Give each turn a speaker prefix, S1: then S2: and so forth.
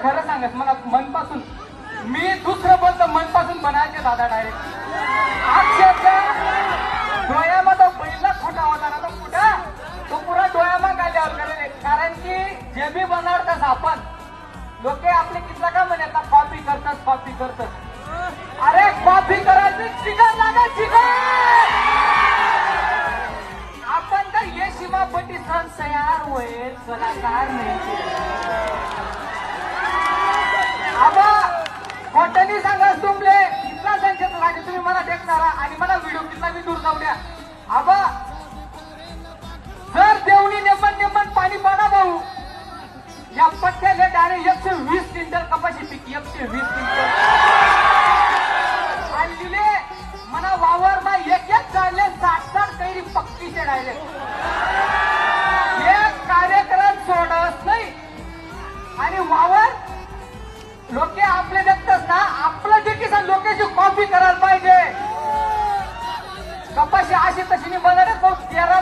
S1: खरं सांगत मला मनपासून मी दुसरं बोलतो मनपासून बनायचे दादा डायरेक्ट अक्षरशः डोळ्यामध्ये पहिला खोटा होता ना तो कुठा तो पुरा डोळ्यामध्ये आल्यावर करेल कारण की जे बी बनवतात आपण लोक आपले कितला का म्हणतात कॉपी करतात अरे कॉपी करायची चिकन लागत चिकन आपण तर ये सीमापट्टी सण तयार होईल कलाकार नाही आबा खोटनी सांगा तुमले कितना संचेत राजे तुम्ही मला देखणारा आणि मला व्हिडिओ कितना बी दूर जाऊ द्या आबा जर देवणी नेमन पाणी पाडा भाऊ या पट्ट्याले डायरेक्ट 120 क्विंटल कपाशी पिकी 120 क्विंटल आणि दिले मला वावर मा एक काढले 60 कैरी पक्कीचे डायरेक्ट एक कार्यक्रम सोडत नाही आणि वावर लोके आपले देखतात ना आपलं जे किसान लोकेची कॉपी करायला पाहिजे कपाशी अशी तशी बनवत 13